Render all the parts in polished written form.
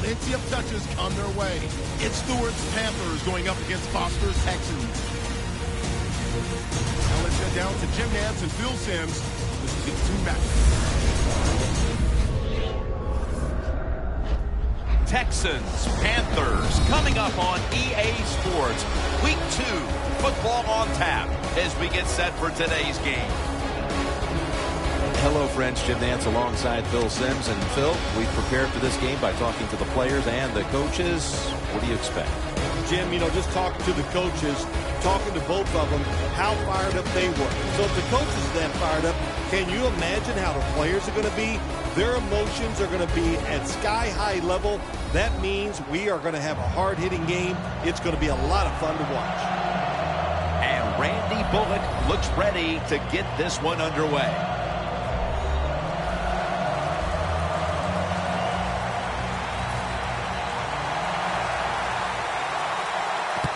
plenty of touches come their way. It's Stewart's Panthers going up against Foster's Texans. Now let's head down to Jim Nantz and Phil Simms. This is the two-match. Texans, Panthers, coming up on EA Sports. Week 2, football on tap as we get set for today's game. Hello, friends. Jim Nantz alongside Phil Simms. And Phil, we've prepared for this game by talking to the players and the coaches. What do you expect? Jim, just talking to the coaches, talking to both of them, how fired up they were. So if the coaches are that fired up, can you imagine how the players are going to be? Their emotions are going to be at sky-high level. That means we are going to have a hard-hitting game. It's going to be a lot of fun to watch. And Randy Bullock looks ready to get this one underway.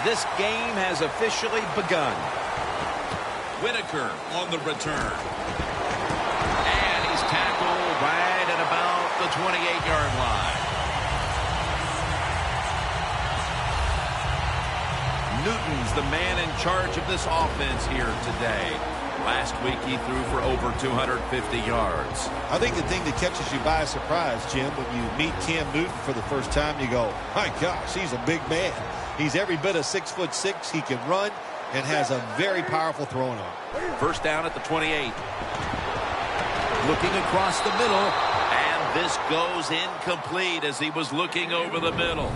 This game has officially begun. Whitaker on the return. And he's tackled right at about the 28-yard line. Newton's the man in charge of this offense here today. Last week he threw for over 250 yards. I think the thing that catches you by surprise, Jim, when you meet Cam Newton for the first time, you go, my gosh, he's a big man. He's every bit of 6'6". He can run and has a very powerful throwing arm. First down at the 28. Looking across the middle, and this goes incomplete as he was looking over the middle.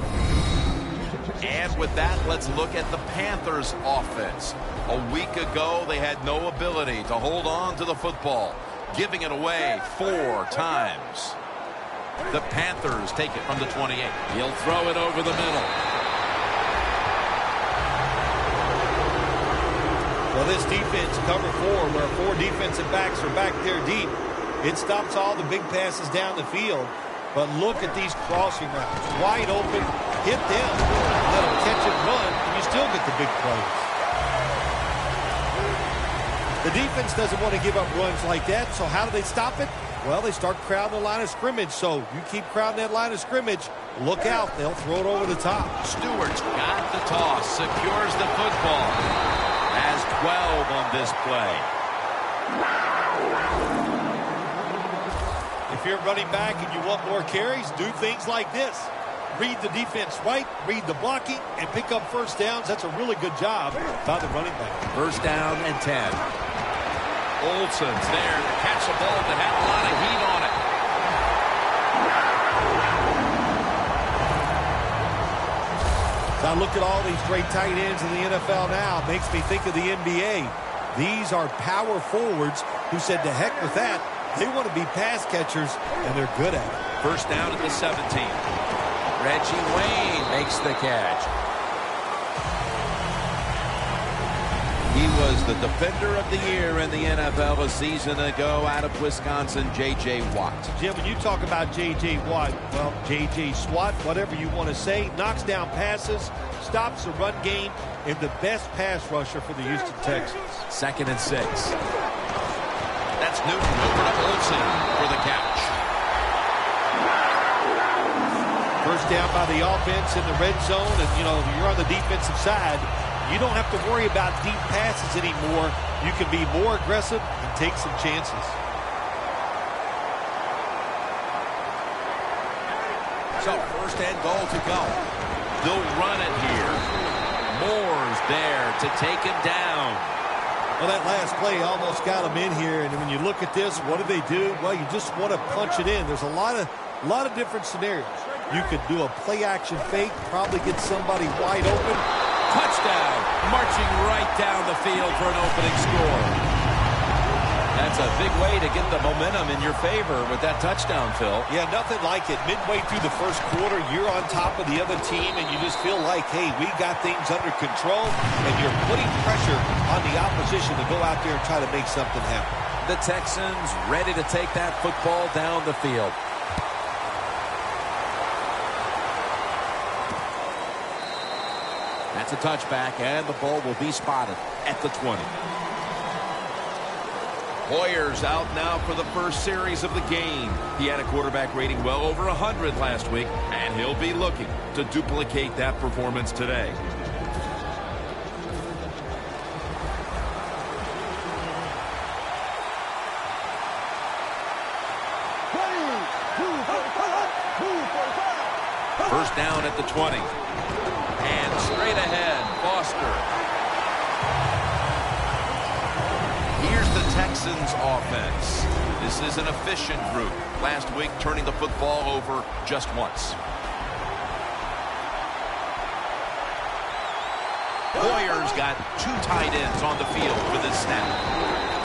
And with that, let's look at the Panthers offense. A week ago, they had no ability to hold on to the football, giving it away 4 times. The Panthers take it from the 28. He'll throw it over the middle. Well, this defense, cover 4, where 4 defensive backs are back there deep, it stops all the big passes down the field. But look at these crossing routes. Wide open, hit them, let them catch and run, and you still get the big plays. The defense doesn't want to give up runs like that, so how do they stop it? Well, they start crowding the line of scrimmage, so you keep crowding that line of scrimmage, look out, they'll throw it over the top. Stewart's got the toss, secures the football. Has 12 on this play. If you're running back and you want more carries, do things like this. Read the defense right, read the blocking, and pick up first downs. That's a really good job by the running back. First down and 10. Olsen's there to catch a ball that had a lot of heat on it. I look at all these great tight ends in the NFL now. It makes me think of the NBA. These are power forwards who said to heck with that. They want to be pass catchers, and they're good at it. First down at the 17. Reggie Wayne makes the catch. He was the defender of the year in the NFL a season ago out of Wisconsin, J.J. Watt. Jim, when you talk about J.J. Watt, well, J.J. SWAT, whatever you want to say, knocks down passes, stops the run game, and the best pass rusher for the Houston Texans. 2nd and 6. That's Newton over to Olsen for the catch. First down by the offense in the red zone, and, you're on the defensive side. You don't have to worry about deep passes anymore. You can be more aggressive and take some chances. So, first and goal to go. They'll run it here. Moore's there to take him down. Well, that last play almost got him in here, and when you look at this, what do? Well, you just want to punch it in. There's a lot of different scenarios. You could do a play-action fake, probably get somebody wide open. Touchdown, marching right down the field for an opening score. That's a big way to get the momentum in your favor with that touchdown, Phil. Yeah, nothing like it. Midway through the first quarter, you're on top of the other team, and you just feel like, hey, we got things under control, and you're putting pressure on the opposition to go out there and try to make something happen. The Texans ready to take that football down the field. That's a touchback, and the ball will be spotted at the 20. Hoyer's out now for the first series of the game. He had a quarterback rating well over 100 last week, and he'll be looking to duplicate that performance today. First down at the 20. And straight ahead, Foster. Here's the Texans offense. This is an efficient group. Last week, turning the football over just once. Hoyer's got two tight ends on the field with his snap.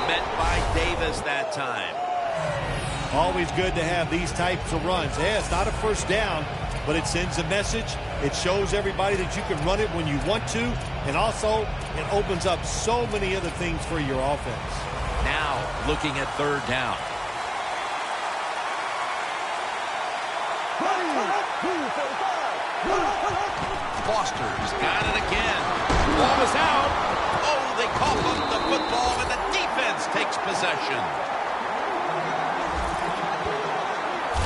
Met by Davis that time. Always good to have these types of runs. Yeah, it's not a first down, but it sends a message. It shows everybody that you can run it when you want to, and also it opens up so many other things for your offense. Now looking at third down. Foster's got it again. Ball is out. Oh, they cough up the football, and the defense takes possession.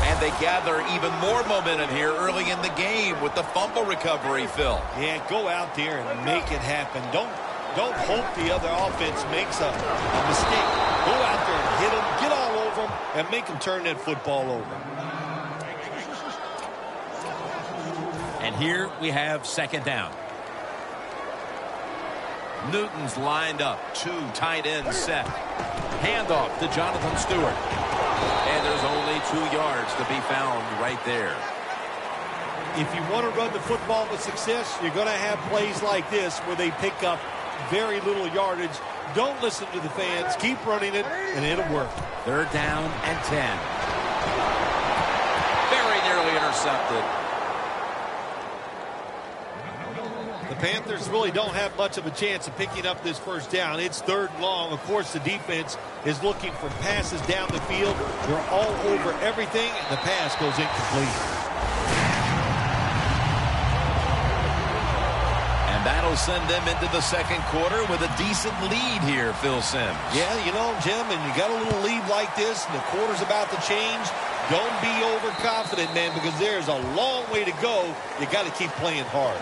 And they gather even more momentum here early in the game with the fumble recovery, Phil. Yeah, go out there and make it happen. Don't hope the other offense makes a mistake. Go out there and hit them, get all over them, and make them turn that football over. And here we have second down. Newton's lined up. Two tight ends set. Handoff to Jonathan Stewart. And there's only 2 yards to be found right there. If you want to run the football with success, you're going to have plays like this where they pick up very little yardage. Don't listen to the fans. Keep running it, and it'll work. Third down and 10. Very nearly intercepted. The Panthers really don't have much of a chance of picking up this first down. It's third and long. Of course, the defense is looking for passes down the field. They're all over everything, and the pass goes incomplete. And that'll send them into the second quarter with a decent lead here, Phil Simms. Yeah, you know, Jim, and you got a little lead like this, and the quarter's about to change. Don't be overconfident, man, because there's a long way to go. You got to keep playing hard.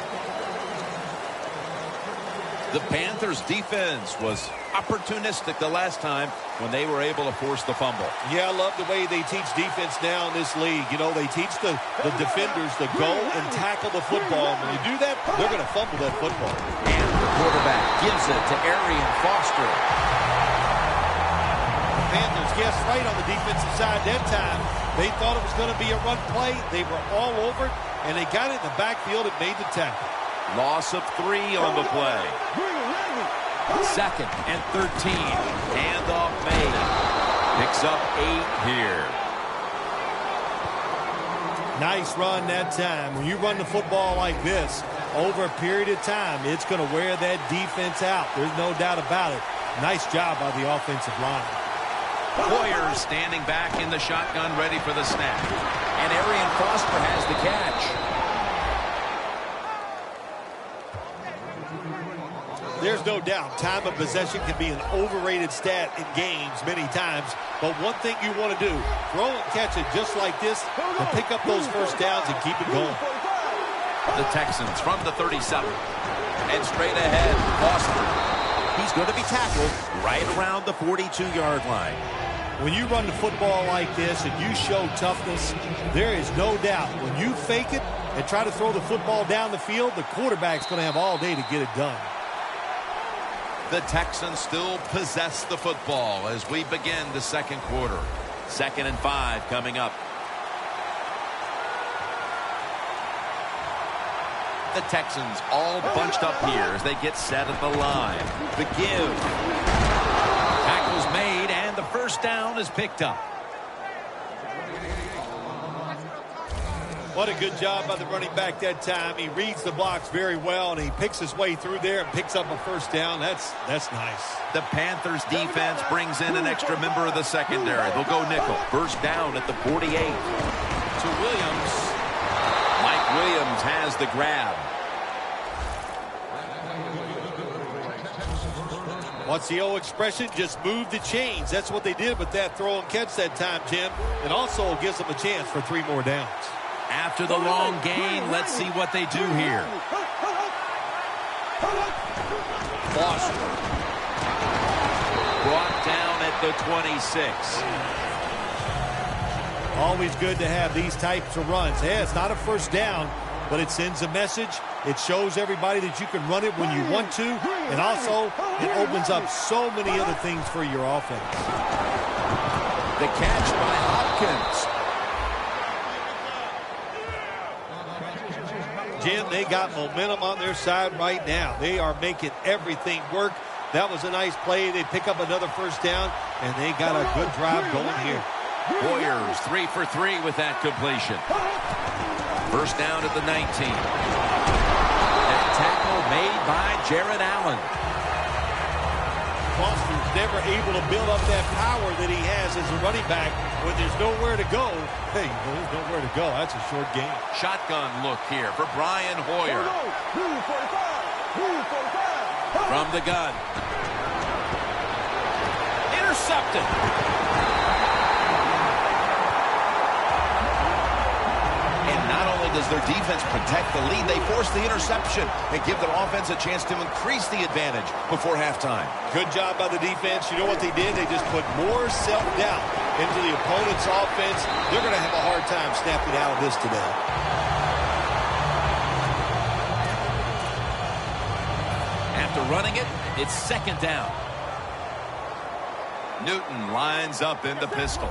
The Panthers defense was opportunistic the last time when they were able to force the fumble. Yeah, I love the way they teach defense now in this league. You know, they teach the defenders to go and tackle the football. When you do that, they're going to fumble that football. And the quarterback gives it to Arian Foster. The Panthers guessed right on the defensive side that time. They thought it was going to be a run play. They were all over it, and they got it in the backfield and made the tackle. Loss of 3 on the play. Second and 13. Handoff made. Picks up 8 here. Nice run that time. When you run the football like this, over a period of time, it's going to wear that defense out. There's no doubt about it. Nice job by the offensive line. Hoyer standing back in the shotgun, ready for the snap. And Arian Foster has the catch. There's no doubt time of possession can be an overrated stat in games many times, but one thing you want to do, throw and catch it just like this to pick up those first downs and keep it going. The Texans from the 37. And straight ahead, Foster. He's going to be tackled right around the 42-yard line. When you run the football like this and you show toughness, there is no doubt when you fake it and try to throw the football down the field, the quarterback's going to have all day to get it done. The Texans still possess the football as we begin the second quarter. 2nd and 5 coming up. The Texans all bunched up here as they get set at the line. The give. Tackle's made, and the first down is picked up. What a good job by the running back that time. He reads the blocks very well, and he picks his way through there and picks up a first down. That's nice. The Panthers defense brings in an extra member of the secondary. They'll go nickel. First down at the 48. To Williams. Mike Williams has the grab. What's the old expression? Just move the chains. That's what they did with that throw and catch that time, Jim. And also gives them a chance for 3 more downs. After the long gain, let's see what they do here. Foster. Brought down at the 26. Always good to have these types of runs. Hey, it's not a first down, but it sends a message. It shows everybody that you can run it when you want to. And also, it opens up so many other things for your offense. The catch by Hopkins. Jim, they got momentum on their side right now. They are making everything work. That was a nice play. They pick up another first down, and they got a good drive going here. Warriors 3 for 3 with that completion. First down at the 19. That tackle made by Jared Allen. Foster's never able to build up that power that he has as a running back when there's nowhere to go. Hey, there's nowhere to go. That's a short game. Shotgun look here for Brian Hoyer. From the gun. Intercepted. And not only does their defense protect the lead, they force the interception and give their offense a chance to increase the advantage before halftime. Good job by the defense. You know what they did? They just put more self-doubt into the opponent's offense. They're going to have a hard time snapping out of this today. After running it, it's second down. Newton lines up in the pistol.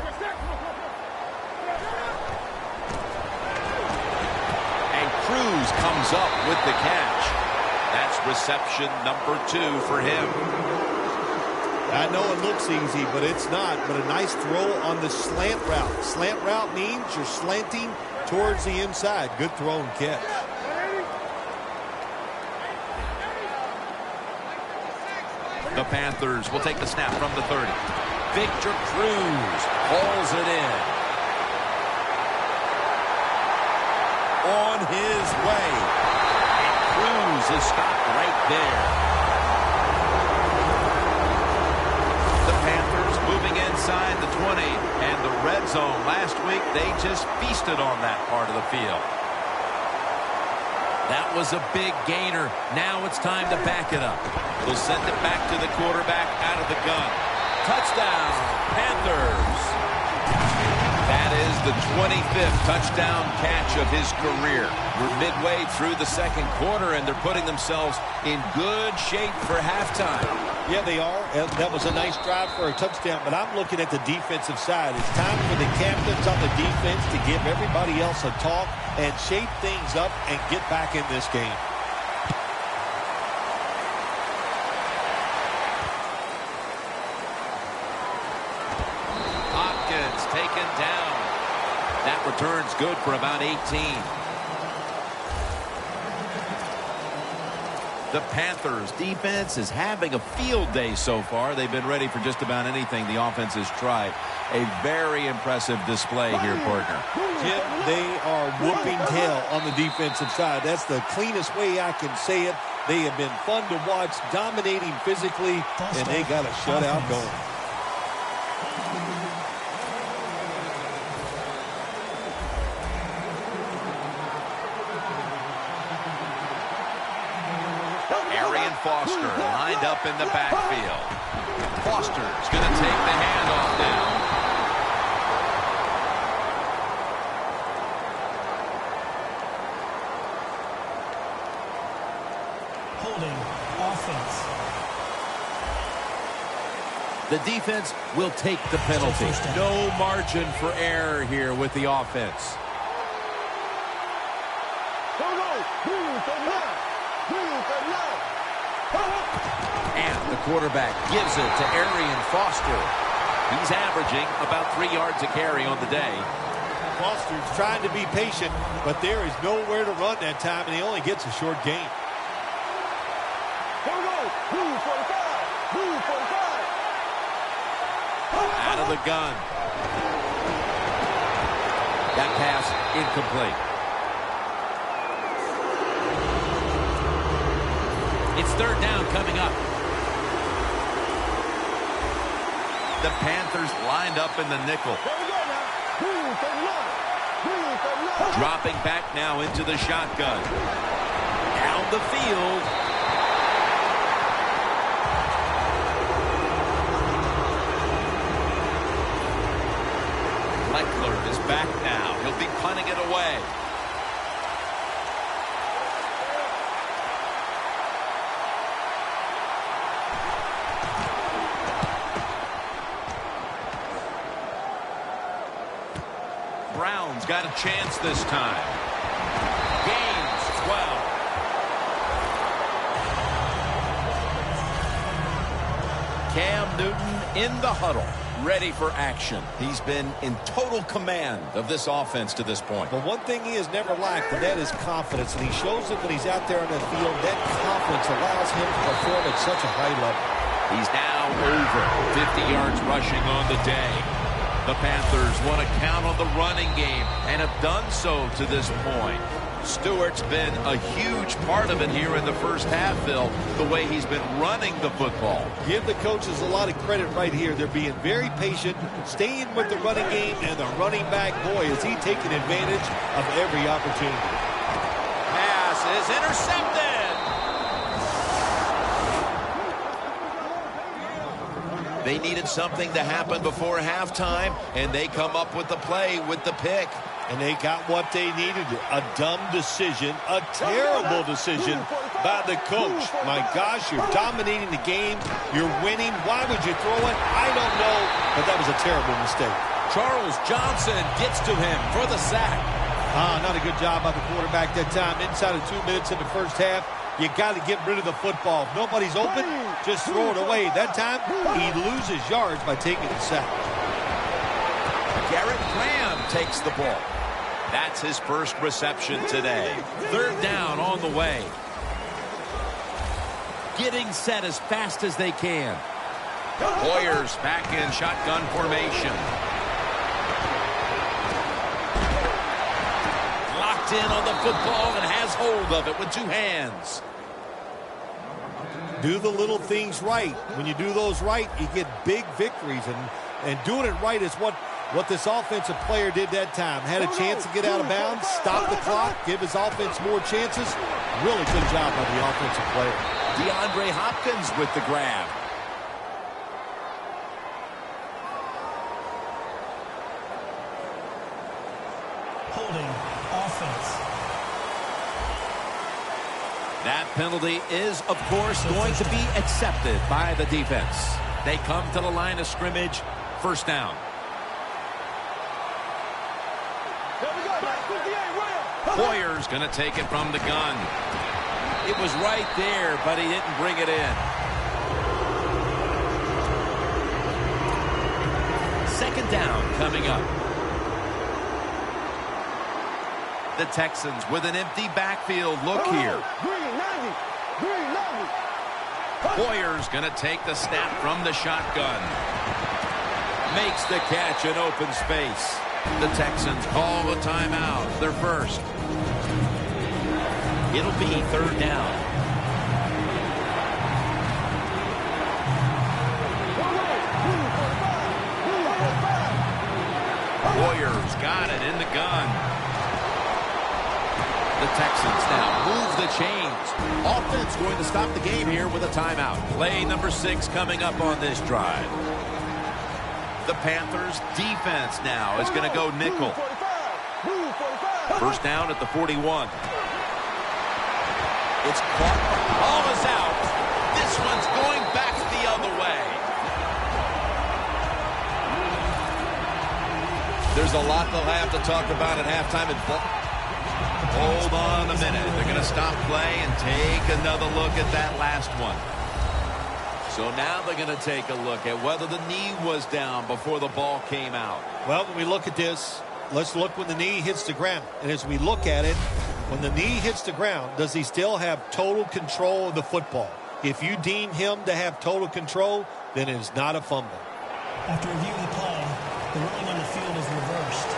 Cruz comes up with the catch. That's reception number 2 for him. I know it looks easy, but it's not. But a nice throw on the slant route. Slant route means you're slanting towards the inside. Good throw and catch. The Panthers will take the snap from the 30. Victor Cruz hauls it in. On his way. And Cruz is stopped right there. The Panthers moving inside the 20 and the red zone. Last week, they just feasted on that part of the field. That was a big gainer. Now it's time to back it up. They'll send it back to the quarterback out of the gun. Touchdown, Panthers. That is the 25th touchdown catch of his career. We're midway through the second quarter, and they're putting themselves in good shape for halftime. Yeah, they are. That was a nice drive for a touchdown, but I'm looking at the defensive side. It's time for the captains on the defense to give everybody else a talk and shape things up and get back in this game. Taken down. That return's good for about 18. The Panthers defense is having a field day so far. They've been ready for just about anything the offense has tried. A very impressive display here, partner. Jim, they are whooping tail on the defensive side. That's the cleanest way I can say it. They have been fun to watch, dominating physically, and they got a shutout going. Foster lined up in the backfield. Foster's going to take the handoff now. Holding offense. The defense will take the penalty. No margin for error here with the offense. And the quarterback gives it to Arian Foster. He's averaging about 3 yards a carry on the day. Foster's trying to be patient, but there is nowhere to run that time, and he only gets a short gain. Out of the gun. That pass incomplete. It's third down coming up. The Panthers lined up in the nickel. Dropping back now into the shotgun. Down the field. Leckler is back now. He'll be punting it away. Brown's got a chance this time. Gains 12. Cam Newton in the huddle, ready for action. He's been in total command of this offense to this point. But one thing he has never lacked, and that is confidence. And he shows it when he's out there on the field. That confidence allows him to perform at such a high level. He's now over 50 yards rushing on the day. The Panthers want to count on the running game and have done so to this point. Stewart's been a huge part of it here in the first half, Phil, the way he's been running the football. Give the coaches a lot of credit right here. They're being very patient, staying with the running game, and the running back, boy, is he taking advantage of every opportunity. Pass is intercepted. They needed something to happen before halftime, and they come up with the play with the pick. And they got what they needed. A dumb decision, a terrible decision by the coach. My gosh, you're dominating the game. You're winning. Why would you throw it? I don't know, but that was a terrible mistake. Charles Johnson gets to him for the sack. Not a good job by the quarterback that time. Inside of 2 minutes in the first half, you got to get rid of the football. If nobody's open, just throw it away. That time, he loses yards by taking the sack. Garrett Graham takes the ball. That's his first reception today. Third down on the way. Getting set as fast as they can. Warriors back in shotgun formation. Locked in on the football and has hold of it with two hands. Do the little things right. When you do those right, you get big victories. And doing it right is what this offensive player did that time. Had a chance to get out of bounds, stop the clock, give his offense more chances. Really good job by the offensive player. DeAndre Hopkins with the grab. Holding offense. That penalty is, of course, going to be accepted by the defense. They come to the line of scrimmage. First down. Hoyer's going to take it from the gun. It was right there, but he didn't bring it in. Second down coming up. The Texans with an empty backfield look here. Hoyer's going to take the snap from the shotgun. Makes the catch in open space. The Texans call a timeout. Their first. It'll be third down. Warriors got it in the gun. The Texans now move the chains. Offense going to stop the game here with a timeout. Play number 6 coming up on this drive. The Panthers defense now is going to go nickel. First down at the 41. It's caught. Ball is out. This one's going back the other way. There's a lot they'll have to talk about at halftime. Hold on a minute. They're going to stop play and take another look at that last one. So now they're going to take a look at whether the knee was down before the ball came out. Well, when we look at this, let's look when the knee hits the ground. And as we look at it, when the knee hits the ground, does he still have total control of the football? If you deem him to have total control, then it is not a fumble. After reviewing the play, the ruling on the field is reversed.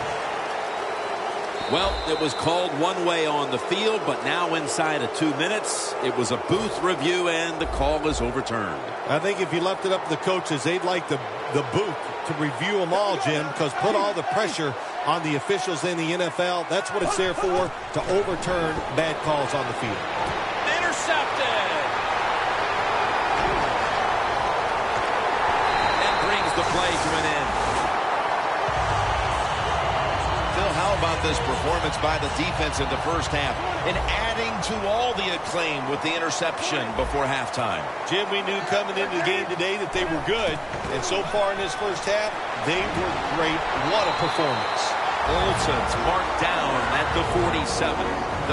Well, it was called one way on the field, but now inside of 2 minutes, it was a booth review, and the call is overturned. I think if you left it up to the coaches, they'd like the booth to review them all, Jim, because put all the pressure on the officials in the NFL. That's what it's there for, to overturn bad calls on the field. Intercepted. And brings the play to an end. Phil, how about this performance by the defense in the first half and adding to all the acclaim with the interception before halftime? Jim, we knew coming into the game today that they were good, and so far in this first half, they were great. What a performance. Olsen's marked down at the 47.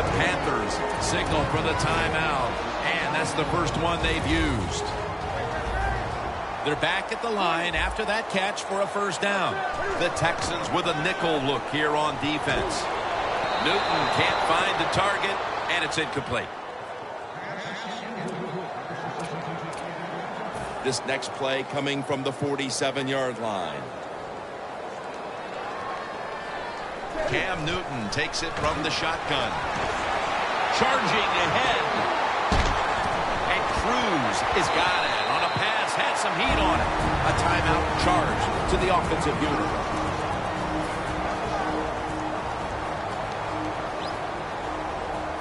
The Panthers signal for the timeout, and that's the first one they've used. They're back at the line after that catch for a first down. The Texans with a nickel look here on defense. Newton can't find the target, and it's incomplete. This next play coming from the 47-yard line. Cam Newton takes it from the shotgun. Charging ahead. And Cruz has got it on a pass, had some heat on it. A timeout charge to the offensive unit.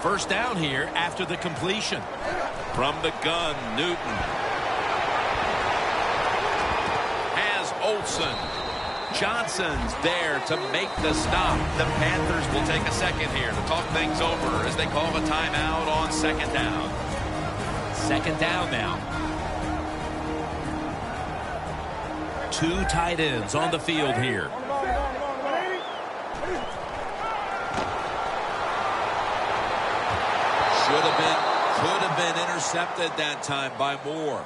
First down here after the completion. From the gun, Newton has Olsen. Johnson's there to make the stop. The Panthers will take a second here to talk things over as they call a timeout on second down. Second down now. Two tight ends on the field here. Could have been intercepted that time by Moore.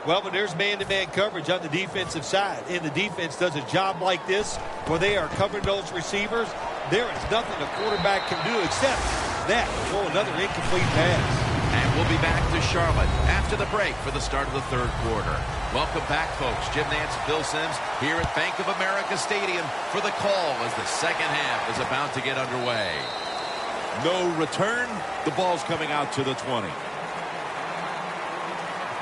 Well, but there's man-to-man coverage on the defensive side, and the defense does a job like this where they are covering those receivers. There is nothing a quarterback can do except that. Oh, another incomplete pass. And we'll be back to Charlotte after the break for the start of the third quarter. Welcome back, folks. Jim Nance and Bill Sims here at Bank of America Stadium for the call as the second half is about to get underway. No return. The ball's coming out to the 20.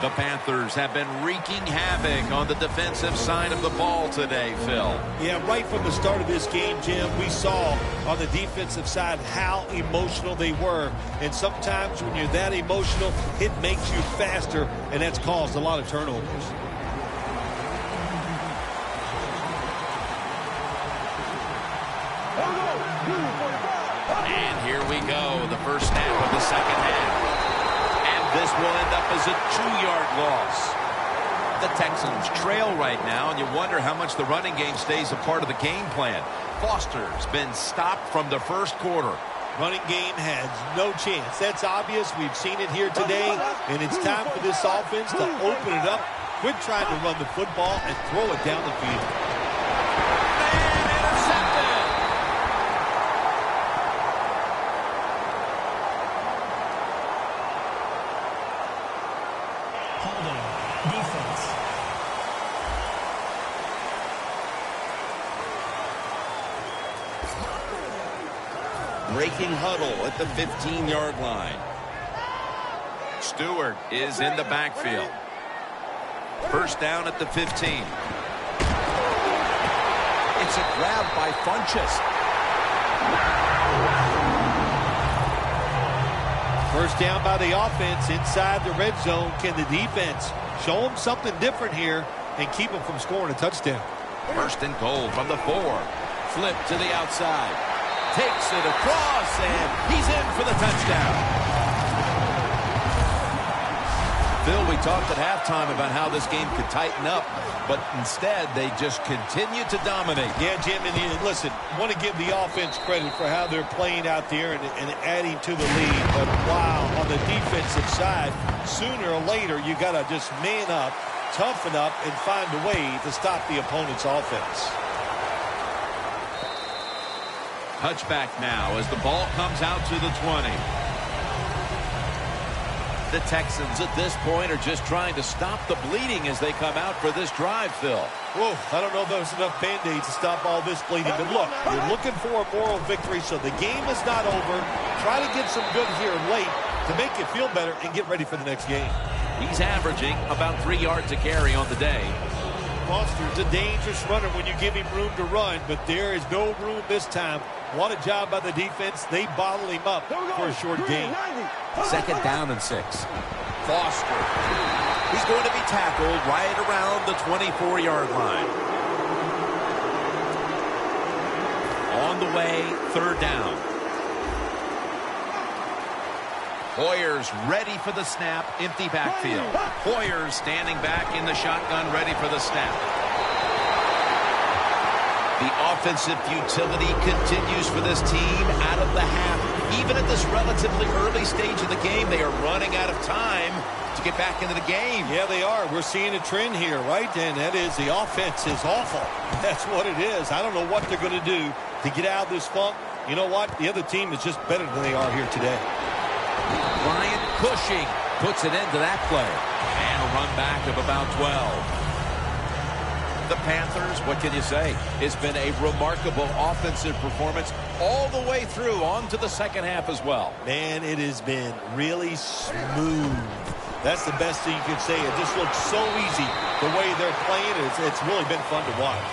The Panthers have been wreaking havoc on the defensive side of the ball today, Phil. Yeah, right from the start of this game, Jim, we saw on the defensive side how emotional they were. And sometimes when you're that emotional, it makes you faster, and that's caused a lot of turnovers. And here we go, the first snap of the second half. This will end up as a 2-yard loss. The Texans trail right now, and you wonder how much the running game stays a part of the game plan. Foster's been stopped from the first quarter. Running game has no chance. That's obvious. We've seen it here today, and it's time for this offense to open it up, quit trying to run the football, and throw it down the field. Breaking huddle at the 15-yard line. Stewart is in the backfield. First down at the 15. It's a grab by Funchess. First down by the offense inside the red zone. Can the defense show them something different here and keep them from scoring a touchdown? First and goal from the 4. Flip to the outside. Takes it across, and he's in for the touchdown. Phil, we talked at halftime about how this game could tighten up, but instead they just continue to dominate. Yeah, Jim, and listen, want to give the offense credit for how they're playing out there and adding to the lead. But wow, on the defensive side, sooner or later you got to just man up, toughen up, and find a way to stop the opponent's offense. Touchback now as the ball comes out to the 20. The Texans at this point are just trying to stop the bleeding as they come out for this drive, Phil. Whoa, I don't know if there's enough Band-Aids to stop all this bleeding. But look, you're looking for a moral victory, so the game is not over. Try to get some good here late to make you feel better and get ready for the next game. He's averaging about 3 yards a carry on the day. Foster's a dangerous runner when you give him room to run, but there is no room this time. What a job by the defense. They bottle him up for a short gain. 2nd down and 6. Foster. He's going to be tackled right around the 24-yard line. On the way, 3rd down. Hoyer's ready for the snap, empty backfield. Hoyer's standing back in the shotgun, ready for the snap. The offensive futility continues for this team out of the half. Even at this relatively early stage of the game, they are running out of time to get back into the game. Yeah, they are. We're seeing a trend here, right? And that is the offense is awful. That's what it is. I don't know what they're going to do to get out of this funk. You know what? The other team is just better than they are here today. Ryan Cushing puts it into that play. And a run back of about 12. The Panthers, what can you say? It's been a remarkable offensive performance all the way through on to the second half as well. Man, it has been really smooth. That's the best thing you can say. It just looks so easy the way they're playing. It's really been fun to watch.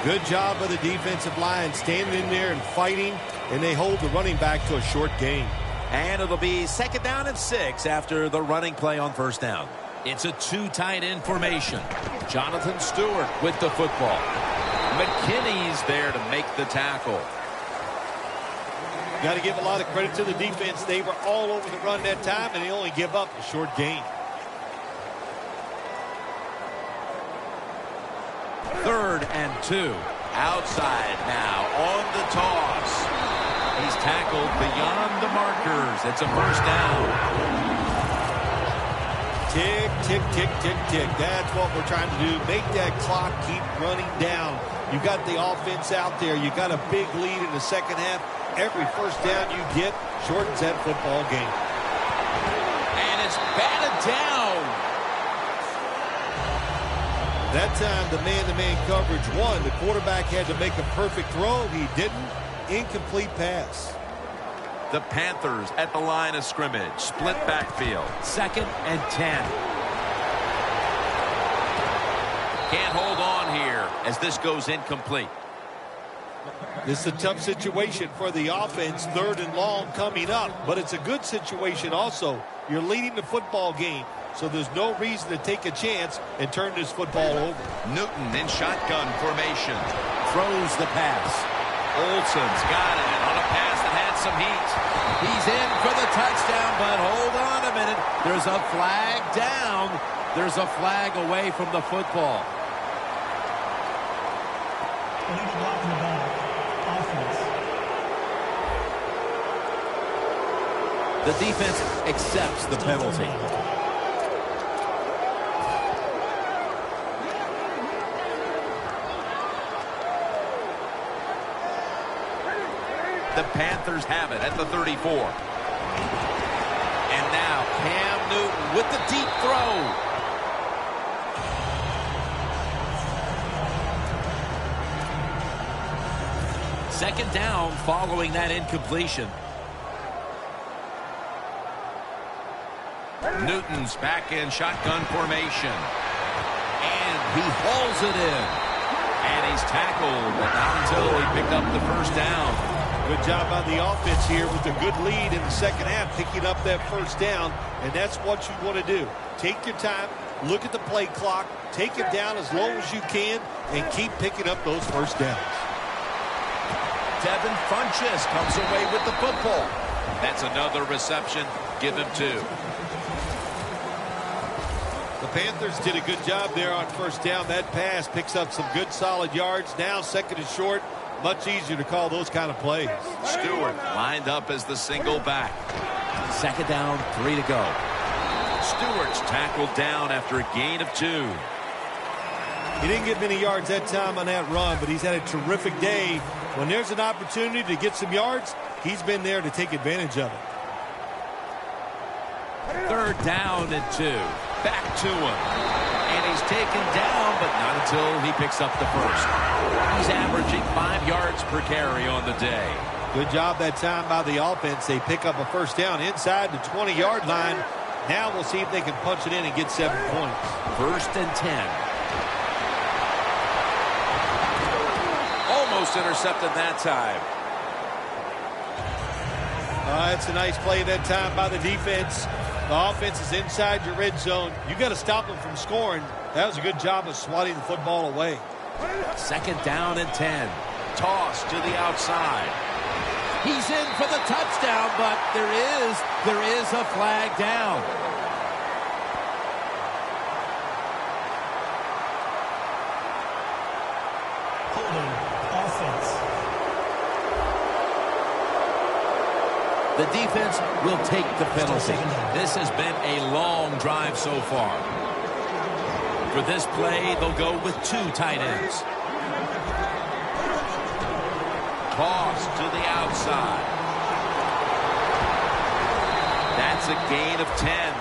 Good job by the defensive line standing in there and fighting, and they hold the running back to a short gain. And it'll be 2nd down and 6 after the running play on 1st down. It's a 2 tight end formation. Jonathan Stewart with the football. McKinney's there to make the tackle. Got to give a lot of credit to the defense. They were all over the run that time, and they only give up a short gain. 3rd and 2. Outside now on the toss. He's tackled beyond the markers. It's a 1st down. Tick, tick, tick, tick, tick. That's what we're trying to do. Make that clock keep running down. You got the offense out there. You got a big lead in the second half. Every 1st down you get shortens that football game. And it's batted down. That time the man-to-man coverage won. The quarterback had to make a perfect throw. He didn't. Incomplete pass. The Panthers at the line of scrimmage. Split backfield. 2nd and 10. Can't hold on here as this goes incomplete. This is a tough situation for the offense. 3rd and long coming up. But it's a good situation also. You're leading the football game. So there's no reason to take a chance and turn this football over. Newton in shotgun formation. Throws the pass. Olsen's got it on a pass that had some heat. He's in for the touchdown, but hold on a minute. There's a flag down. There's a flag away from the football. Illegal block in the back. Offense. The defense accepts the penalty. The Panthers have it at the 34. And now Cam Newton with the deep throw. Second down following that incompletion. Newton's back in shotgun formation. And he hauls it in. And he's tackled, but not until he picked up the 1st down. Good job by the offense here with a good lead in the second half, picking up that 1st down, and that's what you want to do. Take your time, look at the play clock, take it down as low as you can, and keep picking up those 1st downs. Devin Funchess comes away with the football. That's another reception. Give him 2. The Panthers did a good job there on 1st down. That pass picks up some good solid yards. Now 2nd and short. Much easier to call those kind of plays. Stewart lined up as the single back. 2nd down, 3 to go. Stewart's tackled down after a gain of 2. He didn't get many yards that time on that run, but he's had a terrific day. When there's an opportunity to get some yards, he's been there to take advantage of it. Third down and 2. Back to him. And he's taken down, but not until he picks up the first. He's averaging 5 yards per carry on the day. Good job that time by the offense. They pick up a first down inside the 20-yard line. Now we'll see if they can punch it in and get 7 points. First and 10. Almost intercepted that time. That's a nice play that time by the defense. The offense is inside your red zone. You got to stop them from scoring. That was a good job of swatting the football away. Second down and 10. Toss to the outside. He's in for the touchdown, but there is a flag down. Holding offense. The defense will take the penalty. This has been a long drive so far. For this play, they'll go with 2 tight ends. Toss to the outside. That's a gain of 10.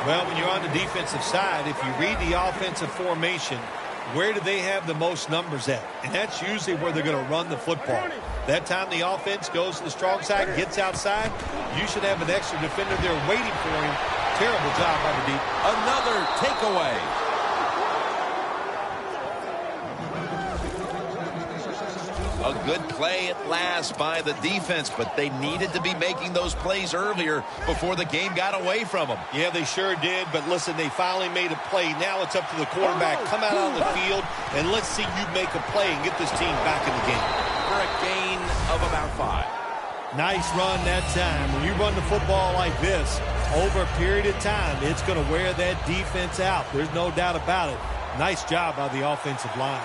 Well, when you're on the defensive side, if you read the offensive formation, where do they have the most numbers at? And that's usually where they're going to run the football. That time the offense goes to the strong side, gets outside, you should have an extra defender there waiting for him. Terrible job by the deep. Another takeaway. A good play at last by the defense, but they needed to be making those plays earlier before the game got away from them. Yeah, they sure did, but listen, they finally made a play. Now it's up to the quarterback. Come out on the field, and let's see you make a play and get this team back in the game. For a gain of about 5. Nice run that time. When you run the football like this, over a period of time, it's going to wear that defense out. There's no doubt about it. Nice job by the offensive line.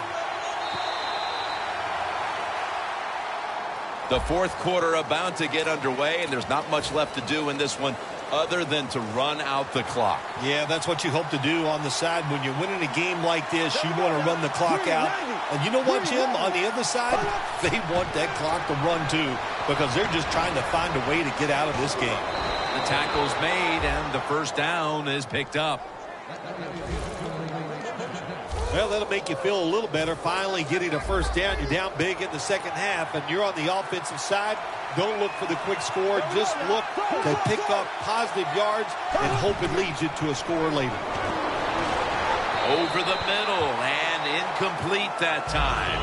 The fourth quarter about to get underway, and there's not much left to do in this one other than to run out the clock. Yeah, that's what you hope to do on the side. When you're winning a game like this, you want to run the clock out. And you know what, Jim? On the other side, they want that clock to run too, because they're just trying to find a way to get out of this game. The tackle's made, and the first down is picked up. Well, that'll make you feel a little better. Finally getting a first down. You're down big in the second half, and you're on the offensive side. Don't look for the quick score. Just look to pick up positive yards and hope it leads you to a score later. Over the middle and incomplete that time.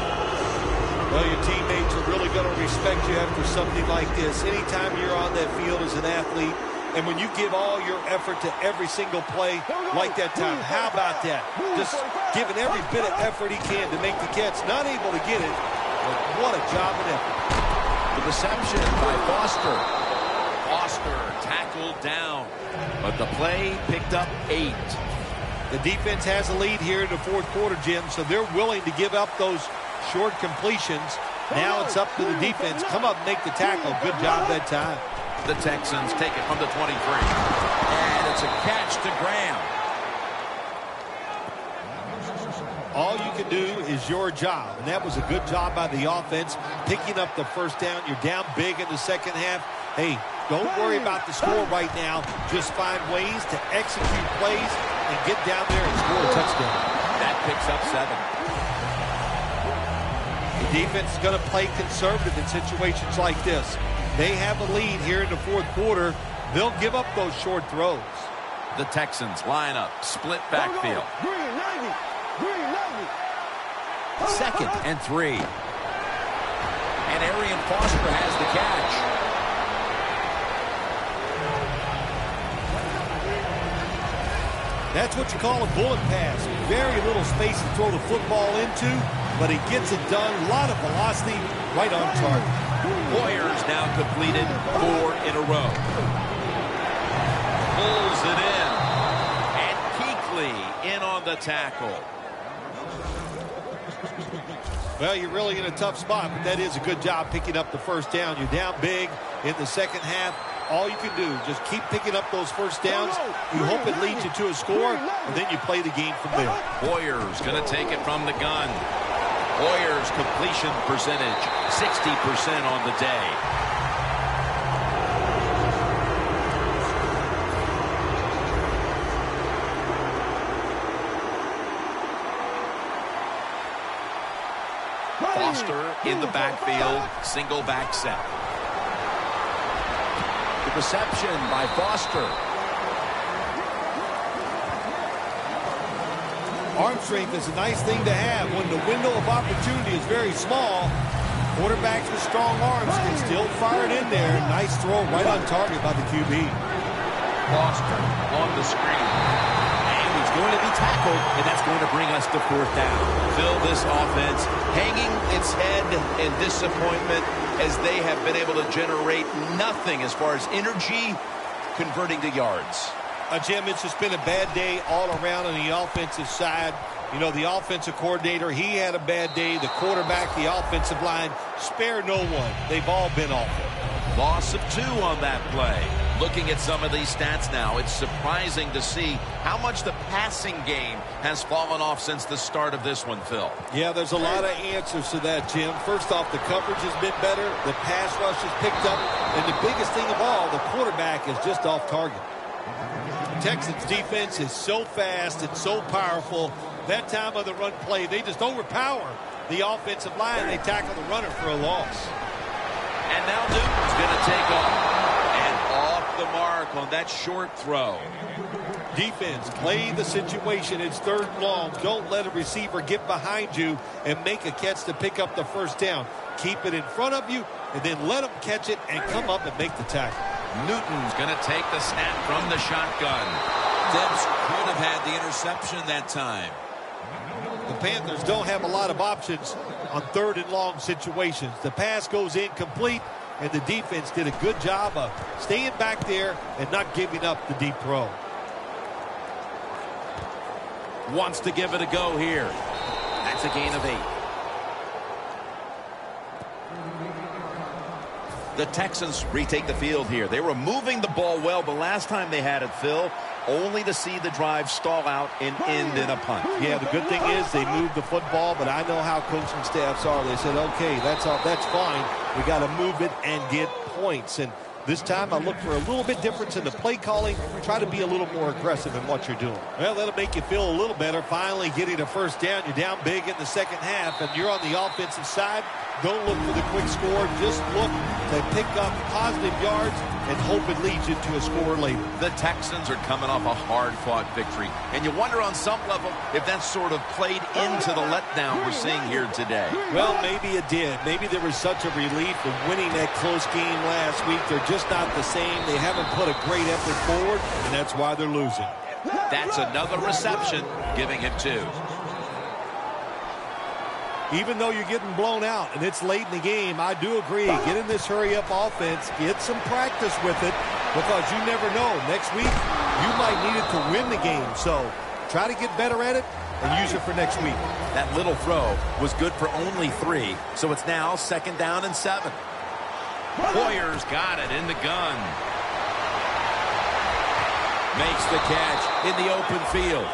Well, your teammates are really going to respect you after something like this. Anytime you're on that field as an athlete, and when you give all your effort to every single play like that time, how about that? Just giving every bit of effort he can to make the catch. Not able to get it, but what a job and effort. The reception by Foster. Foster tackled down, but the play picked up 8. The defense has a lead here in the fourth quarter, Jim, so they're willing to give up those short completions. Now it's up to the defense. Come up and make the tackle. Good job that time. The Texans take it from the 23. And it's a catch to Graham. All you can do is your job, and that was a good job by the offense, picking up the first down. You're down big in the second half. Hey, don't worry about the score right now. Just find ways to execute plays and get down there and score a touchdown. That picks up 7. The defense is going to play conservative in situations like this. They have a lead here in the fourth quarter. They'll give up those short throws. The Texans line up, split backfield. Second and 3. And Arian Foster has the catch. That's what you call a bullet pass. Very little space to throw the football into, but he gets it done. A lot of velocity right on target. Warriors now completed 4 in a row. Pulls it in. And Kuechly in on the tackle. Well, you're really in a tough spot, but that is a good job picking up the first down. You're down big in the second half. All you can do, just keep picking up those first downs. You hope it leads you to a score, and then you play the game from there. Warriors going to take it from the gun. Warriors completion percentage, 60% on the day. Foster in the backfield, single back set. The reception by Foster. Arm strength is a nice thing to have when the window of opportunity is very small. Quarterbacks with strong arms can still fire it in there. Nice throw right on target by the QB. Foster on the screen. And he's going to be tackled, and that's going to bring us to 4th down. Phil, this offense hanging its head in disappointment as they have been able to generate nothing as far as energy converting to yards. Jim, it's just been a bad day all around on the offensive side. You know, the offensive coordinator, he had a bad day. The quarterback, the offensive line, spare no one. They've all been awful. Loss of 2 on that play. Looking at some of these stats now, it's surprising to see how much the passing game has fallen off since the start of this one, Phil. Yeah, there's a lot of answers to that, Jim. First off, the coverage has been better. The pass rush has picked up. And the biggest thing of all, the quarterback is just off target. Texans defense is so fast and so powerful. That time of the run play, they just overpower the offensive line. They tackle the runner for a loss. And now Newton's going to take off. And off the mark on that short throw. Defense, play the situation. It's 3rd and long. Don't let a receiver get behind you and make a catch to pick up the 1st down. Keep it in front of you, and then let them catch it and come up and make the tackle. Newton's going to take the snap from the shotgun. Debs could have had the interception that time. The Panthers don't have a lot of options on 3rd and long situations. The pass goes incomplete, and the defense did a good job of staying back there and not giving up the deep throw. Wants to give it a go here. That's a gain of 8. The Texans retake the field here. They were moving the ball well the last time they had it, Phil, only to see the drive stall out and end in a punt. Yeah, the good thing is they moved the football, but I know how coaching staffs are. They said, okay, that's fine. We got to move it and get points. And this time I look for a little bit difference in the play calling. Try to be a little more aggressive in what you're doing. Well, that'll make you feel a little better. Finally getting a 1st down. You're down big in the 2nd half, and you're on the offensive side. Don't look for the quick score. Just look to pick up positive yards and hope it leads you to a score later. The Texans are coming off a hard-fought victory, and you wonder on some level if that sort of played into the letdown we're seeing here today. Well, maybe it did. Maybe there was such a relief in winning that close game last week. They're just not the same. They haven't put a great effort forward, and that's why they're losing. That's another reception, giving him 2. Even though you're getting blown out and it's late in the game, I do agree. Get in this hurry-up offense. Get some practice with it because you never know. Next week, you might need it to win the game. So try to get better at it and use it for next week. That little throw was good for only 3, so it's now 2nd down and 7. Hoyer's got it in the gun. Makes the catch in the open field.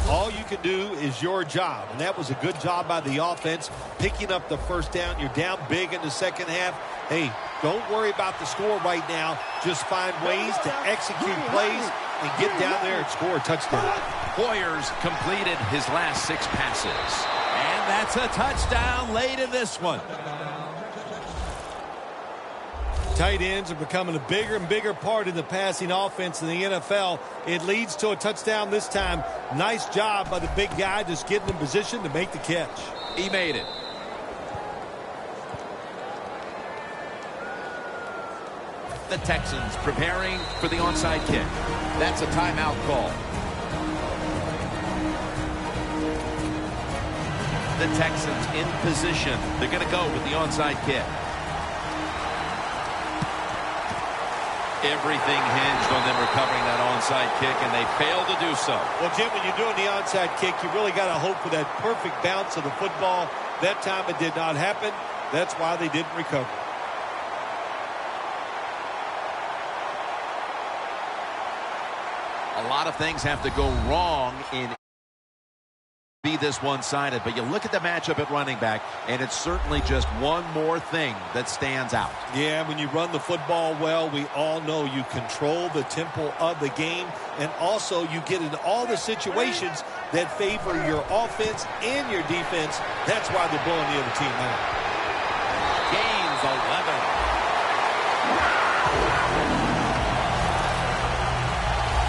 All you can do is your job, and that was a good job by the offense, picking up the 1st down. You're down big in the 2nd half. Hey, don't worry about the score right now. Just find ways to execute plays and get down there and score a touchdown. Hoyer's completed his last 6 passes. And that's a touchdown late in this one. Tight ends are becoming a bigger and bigger part in the passing offense in the NFL. It leads to a touchdown this time. Nice job by the big guy just getting in position to make the catch. He made it. The Texans preparing for the onside kick. That's a timeout call. The Texans in position. They're going to go with the onside kick. Everything hinged on them recovering that onside kick, and they failed to do so. Well, Jim, when you're doing the onside kick, you really got to hope for that perfect bounce of the football. That time it did not happen. That's why they didn't recover. A lot of things have to go wrong in be this one-sided, but you look at the matchup at running back, and it's certainly just one more thing that stands out. Yeah, when you run the football well, we all know you control the tempo of the game, and also you get into all the situations that favor your offense and your defense. That's why they're blowing the other team out. Gains 11.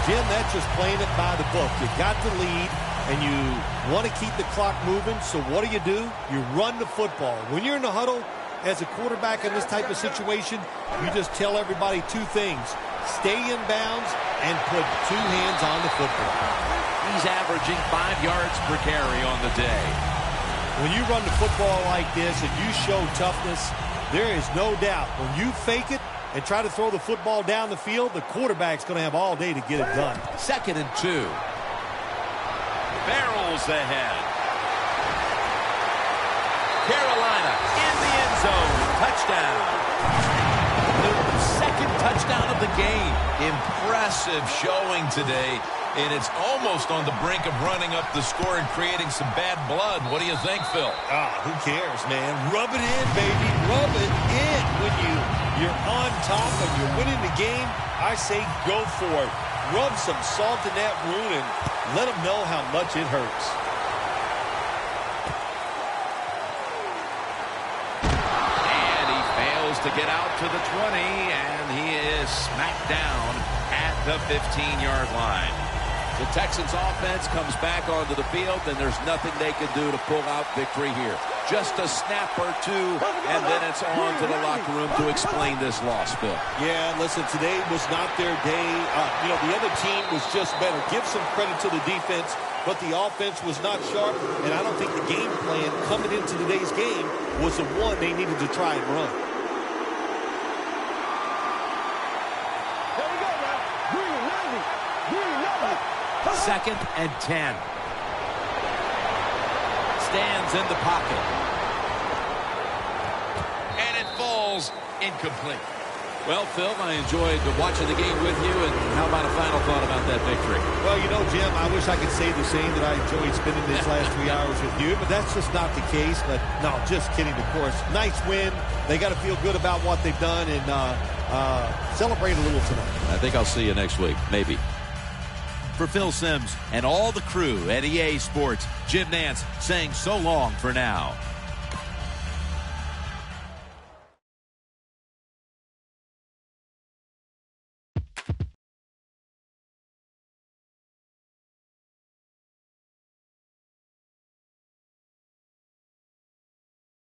Jim, that's just playing it by the book. You got the lead, and you want to keep the clock moving, so what do? You run the football. When you're in the huddle as a quarterback in this type of situation, you just tell everybody two things. Stay in bounds and put two hands on the football. He's averaging 5 yards per carry on the day. When you run the football like this and you show toughness, there is no doubt when you fake it and try to throw the football down the field, the quarterback's going to have all day to get it done. 2nd and 2. Barrels ahead. Carolina in the end zone. Touchdown. The 2nd touchdown of the game. Impressive showing today. And it's almost on the brink of running up the score and creating some bad blood. What do you think, Phil? Who cares, man? Rub it in, baby. Rub it in. When you're on top and you're winning the game, I say go for it. Rub some salt in that wound and let them know how much it hurts. And he fails to get out to the 20, and he is smacked down at the 15-yard line. The Texans offense comes back onto the field, and there's nothing they can do to pull out victory here. Just a snap or two, and then it's on to the locker room to explain this loss, Phil. Yeah, listen, today was not their day. The other team was just better. Give some credit to the defense, but the offense was not sharp, and I don't think the game plan coming into today's game was the one they needed to try and run. 2nd and 10. Stands in the pocket. And it falls incomplete. Well, Phil, I enjoyed watching the game with you, and how about a final thought about that victory? Well, Jim, I wish I could say the same, that I enjoyed spending these last 3 hours with you, but that's just not the case. But no, just kidding, of course. Nice win. They got to feel good about what they've done and celebrate a little tonight. I think I'll see you next week, maybe. For Phil Simms and all the crew at EA Sports, Jim Nantz saying so long for now.